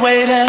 Wahidah.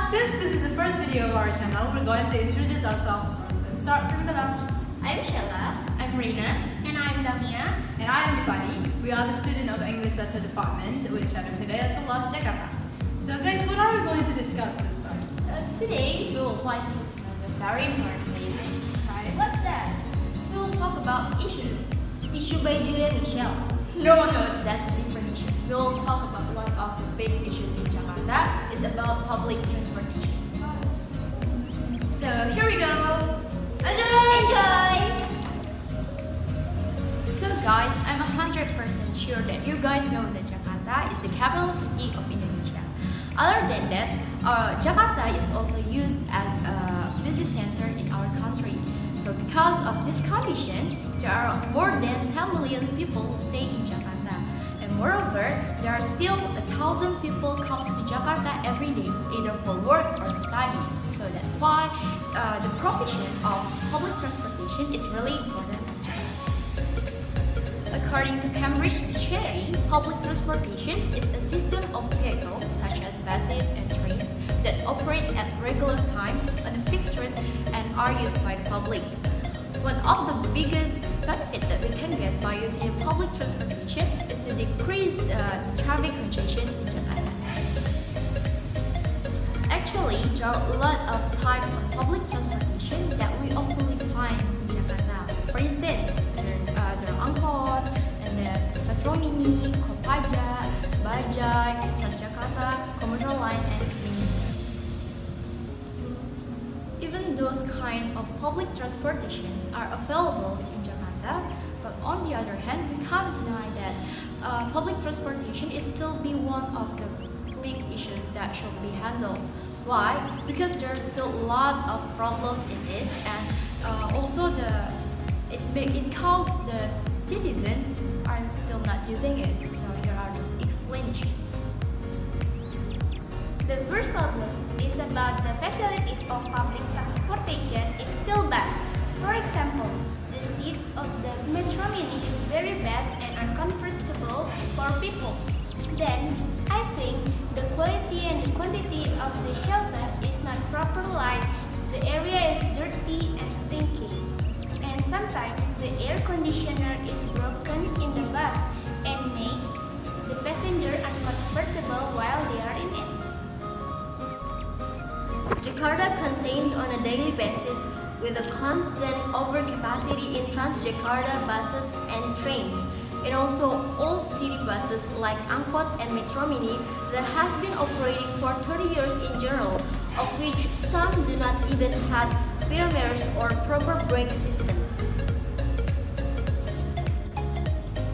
Since this is the first video of our channel, we're going to introduce ourselves first and start from the left. I'm Syela. I'm Reynat. And I'm Damiah. And I am Divani. We are the student of English Letter Department with Hidayatullah, Jakarta. So guys, what are we going to discuss this time? Today we will like to discuss a very important thing. Right? What's that? We will talk about issues. Issue by Julia Michelle. No, that's different issues. We will talk about one of the big issues in Jakarta. It's about public transportation. So here we go. Enjoy! So guys, I'm 100% sure that you guys know that Jakarta is the capital city of Indonesia. Other than that, Jakarta is also used as a business center in our country. So because of this condition, there are more than 10 million people stay in Jakarta. And moreover, there are still 1,000 people comes to Jakarta every day, either for work or study. So that's why the provision of public transportation is really important. According to Cambridge Dictionary, public transportation is a system of vehicles such as buses and trains that operate at regular time on a fixed route and are used by the public. One of the biggest benefits that we can get by using public transportation is to decrease the traffic congestion in Jakarta. Actually, there are a lot of types of public transportation that we often find in Jakarta. For instance, there are angkot, and then Metro Mini, Kopaja, Bajaj, Transjakarta, Komuter Line, and Mini. Even those kind of public transportations are available in Jakarta, but on the other hand, we can't deny that public transportation is still be one of the big issues that should be handled. Why? Because there is still a lot of problems in it, and also it causes the citizens are still not using it. So here are the explanations. The first problem is about the facilities of public transportation is still bad. For example, the seat of the Metro Mini is very bad and uncomfortable for people. Then, I think the quality and the quantity of the shelter is not proper, like the area is dirty and stinky. And sometimes the air conditioner is broken in the bus and make the passenger uncomfortable while they are in it. Jakarta contains on a daily basis with a constant overcapacity in Transjakarta buses and trains, and also old city buses like Angkot and Metro Mini that has been operating for 30 years in general, of which some do not even have speedometers or proper brake systems.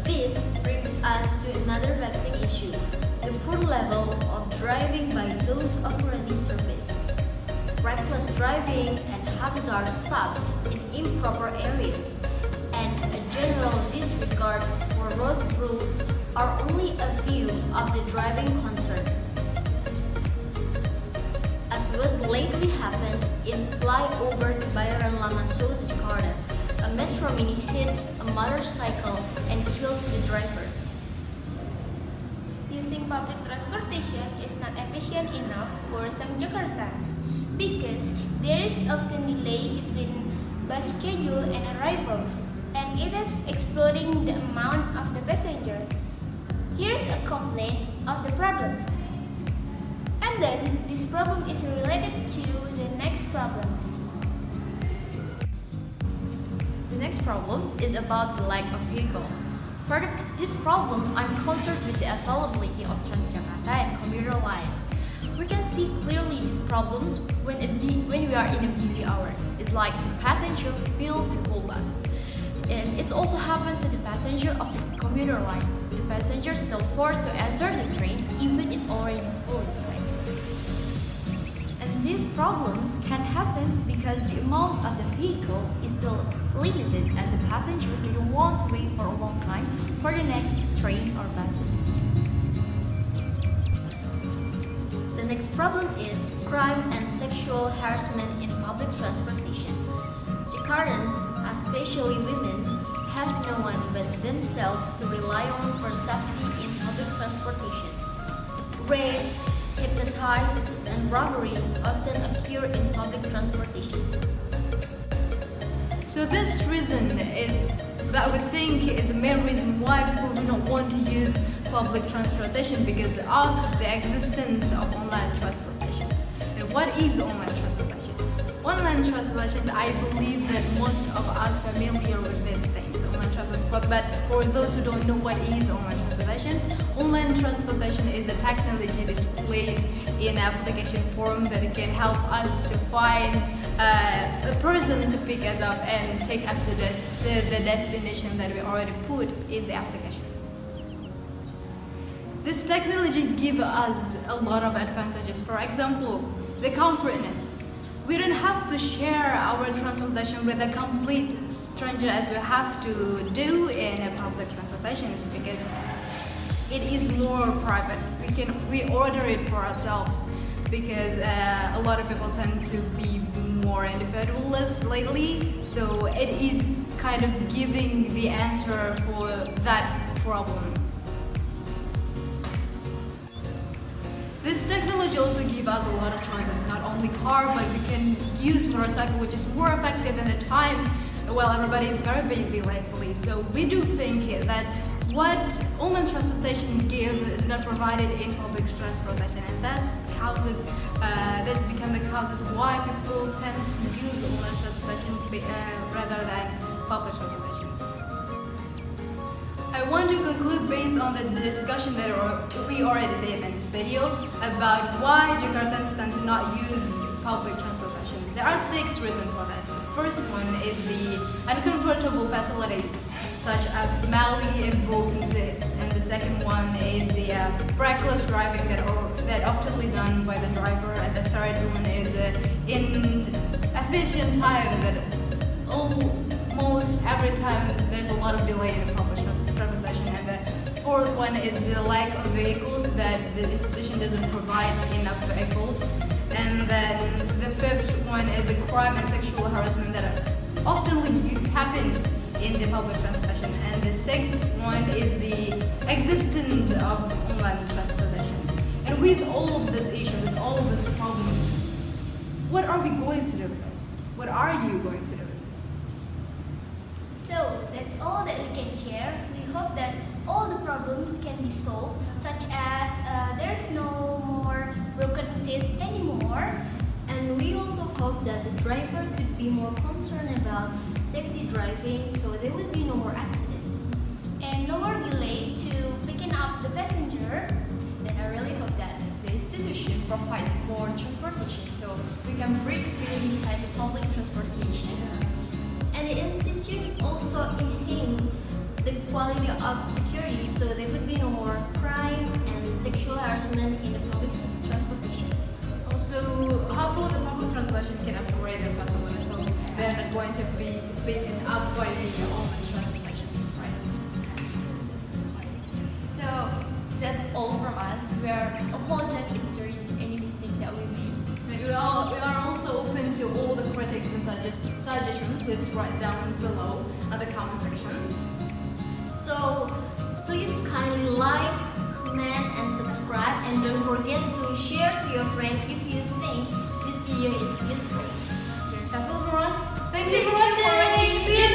This brings us to another vexing issue, the poor level of driving by those operating service. Reckless driving and haphazard stops in improper areas, and a general disregard for road rules are only a few of the driving concerns. As was lately happened in flyover Kebayoran Lama South Jakarta, a Metro Mini hit a motorcycle and killed the driver. Using public transportation is not efficient enough for some Jakartans because there is often delay between bus schedule and arrivals, and it is exploding the amount of the passenger. Here's a complaint of the problems. And then this problem is related to the next problems. The next problem is about the lack of vehicle. For this problem, I'm concerned with the availability of Transjakarta and commuter line. We can see clearly these problems when we are in a busy hour. It's like the passenger fill the whole bus. And it's also happened to the passenger of the commuter line. The passenger still forced to enter the train even it's already full inside. And these problems can happen because the amount of the vehicle is still limited and the passenger didn't want to wait for a long time for the next train or buses. The next problem is crime and sexual harassment in public transportation. Jakartans, especially women, have no one motivate themselves to rely on for safety in public transportation. Rape, hypnotize, and robbery often occur in public transportation. So this reason is that we think is the main reason why people do not want to use public transportation, because of the existence of online transportation. And what is online transportation? Online transportation, I believe that most of us familiar with these things. Online transportation, but for those who don't know what is online transportation is a technology displayed in application form that can help us to find a person to pick us up and take us to the destination that we already put in the application. This technology gives us a lot of advantages. For example, the comfortness. We don't have to share our transportation with a complete stranger as we have to do in public transportations, because it is more private. We order it for ourselves, because a lot of people tend to be more individualist lately. So it is kind of giving the answer for that problem. This technology also gives us a lot of choices, not only car, but we can use motorcycle, which is more effective in the time while everybody is very busy lately. So we do think that what online transportation gives is not provided in public transportation, and that become the causes why people tend to use online transportation rather than public transportation. I want to conclude based on the discussion that we already did in this video about why Jakartans tend to not use public transportation. There are 6 reasons for that. The first one is the uncomfortable facilities, such as smelly and broken seats, and the second one is the reckless driving that often done by the driver, and the third one is inefficient time that almost every time there's a lot of delay in the public transportation, and the fourth one is the lack of vehicles, that the institution doesn't provide enough vehicles, and then the fifth one is the crime and sexual harassment that often happens in the public transportation, and the sixth one is the existence of online transportation. And with all of this issue, with all of these problems, what are we going to do with this? What are you going to do with this? So that's all that we can share. We hope that all the problems can be solved, such as there's no more broken seat anymore. And we also hope that the driver could be more concerned about safety driving, so there would be no more accident. And no more delay to picking up the passenger. And I really hope that the institution provides more transportation, so we can breathe freely inside the public transportation. And the institute also enhance the quality of security, so there would be no more crime and sexual harassment in the public transportation. Also, hopefully the public transportation can upgrade their facilities, so they're not going to be beaten up by the online transportation, right? So that's all from us. We apologize if there is any mistake that we made. We are also open to all the critics and suggestions. Please write down below at the comment sections. So please kindly like, comment, and subscribe, and don't forget to share to your friends if you think this video is useful. That's all for us. Thank you for watching. See you